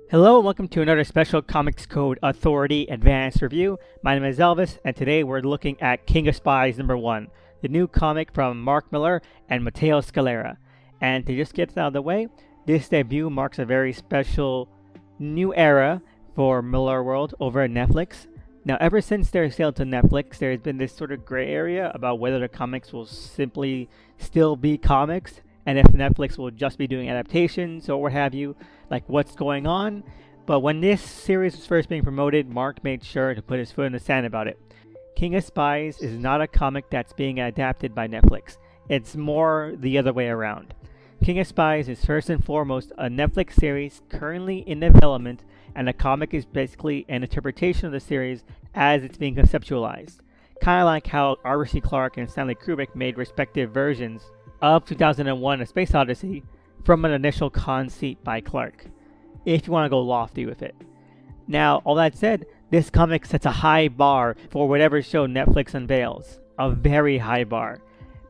Hello and welcome to another special Comics Code Authority Advanced Review. My name is Elvis, and today we're looking at King of Spies #1, the new comic from Mark Millar and Matteo Scalera. And to just get it out of the way, this debut marks a very special new era for Millarworld over at Netflix. Now, ever since their sale to Netflix, there's been this sort of gray area about whether the comics will simply still be comics, and if Netflix will just be doing adaptations or what have you, like what's going on. But when this series was first being promoted, Mark made sure to put his foot in the sand about it. King of Spies is not a comic that's being adapted by Netflix. It's more the other way around. King of Spies is first and foremost a Netflix series currently in development, and the comic is basically an interpretation of the series as it's being conceptualized. Kind of like how Arthur C. Clarke and Stanley Kubrick made respective versions of 2001: A Space Odyssey from an initial conceit by Clarke, if you want to go lofty with it. Now, all that said, this comic sets a high bar for whatever show Netflix unveils. A very high bar.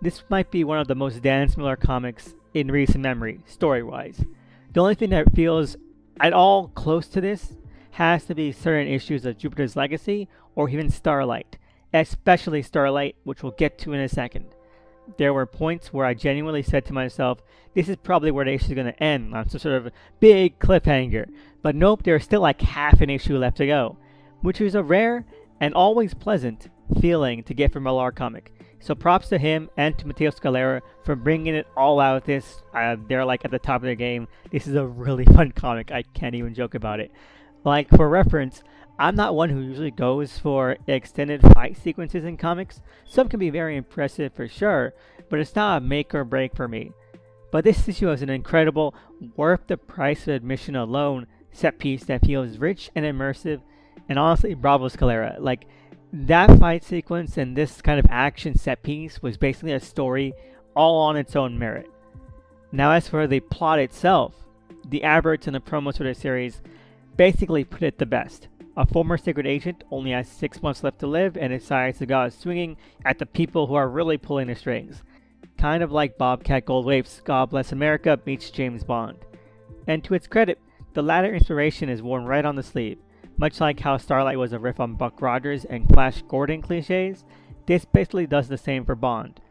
This might be one of the most Dan Miller comics in recent memory, story-wise. The only thing that feels at all close to this has to be certain issues of Jupiter's Legacy or even Starlight, especially Starlight, which we'll get to in a second. There were points where I genuinely said to myself, this is probably where the issue is going to end, on some sort of big cliffhanger. But nope, there's still like half an issue left to go, which is a rare and always pleasant feeling to get from a Millar comic. So props to him and to Matteo Scalera for bringing it all out. They're like at the top of their game. This is a really fun comic. I can't even joke about it. Like, for reference, I'm not one who usually goes for extended fight sequences in comics. Some can be very impressive for sure, but it's not a make or break for me. But this issue is an incredible, worth the price of admission alone set piece that feels rich and immersive, and honestly, bravo Scalera. Like, that fight sequence and this kind of action set piece was basically a story all on its own merit. Now, as for the plot itself, the adverts and the promos for the series basically put it the best. A former secret agent only has 6 months left to live and decides to go swinging at the people who are really pulling the strings. Kind of like Bobcat Goldthwait's God Bless America meets James Bond. And to its credit, the latter inspiration is worn right on the sleeve. Much like how Starlight was a riff on Buck Rogers and Flash Gordon cliches, this basically does the same for Bond.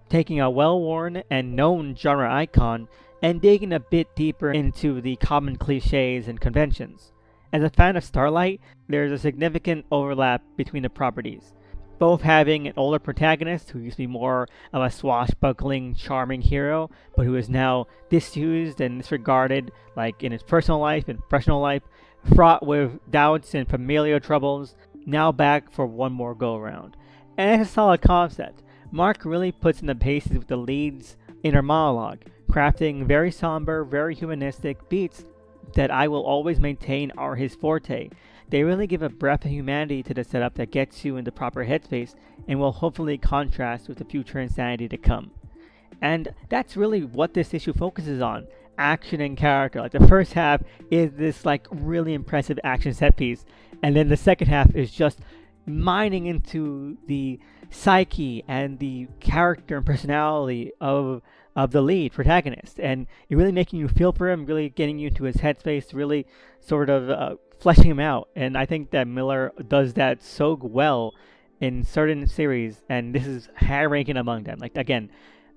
Taking a well-worn and known genre icon and digging a bit deeper into the common cliches and conventions. As a fan of Starlight, there is a significant overlap between the properties, both having an older protagonist who used to be more of a swashbuckling, charming hero, but who is now disused and disregarded, like in his personal life and professional life, fraught with doubts and familial troubles, now back for one more go-around. And it's a solid concept. Mark really puts in the paces with the lead's inner monologue, crafting very somber, very humanistic beats that I will always maintain are his forte. They really give a breath of humanity to the setup that gets you in the proper headspace and will hopefully contrast with the future insanity to come. And that's really what this issue focuses on. Action and character. Like, the first half is this like really impressive action set piece, and then the second half is just mining into the psyche and the character and personality of the lead protagonist, and really making you feel for him, really getting you into his headspace, really sort of fleshing him out. And I think that Millar does that so well in certain series, and this is high ranking among them. Like, again,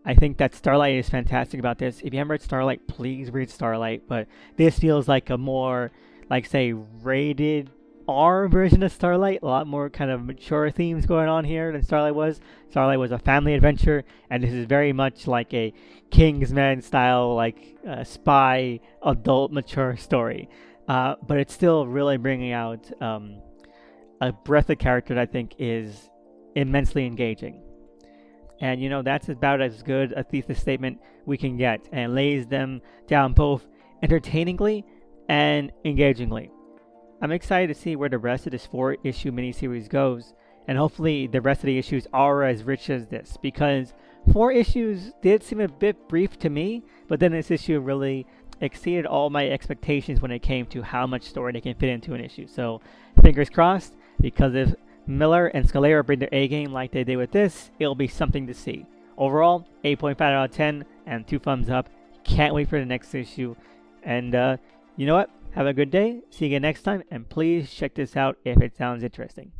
I think that Starlight is fantastic about this. If you haven't read Starlight, please read Starlight, but this feels like a more, like, say, rated R version of Starlight. A lot more kind of mature themes going on here than Starlight was. Starlight was a family adventure, and this is very much like a Kingsman style, like spy, adult, mature story. But it's still really bringing out a breadth of character that I think is immensely engaging. And, you know, that's about as good a thesis statement we can get, and lays them down both entertainingly and engagingly. I'm excited to see where the rest of this 4-issue miniseries goes, and hopefully the rest of the issues are as rich as this, because 4 issues did seem a bit brief to me, but then this issue really exceeded all my expectations when it came to how much story they can fit into an issue. So, fingers crossed, because if Millar and Scalera bring their A-game like they did with this, it'll be something to see. Overall, 8.5 out of 10, and 2 thumbs up. Can't wait for the next issue. And, you know what? Have a good day, see you again next time, and please check this out if it sounds interesting.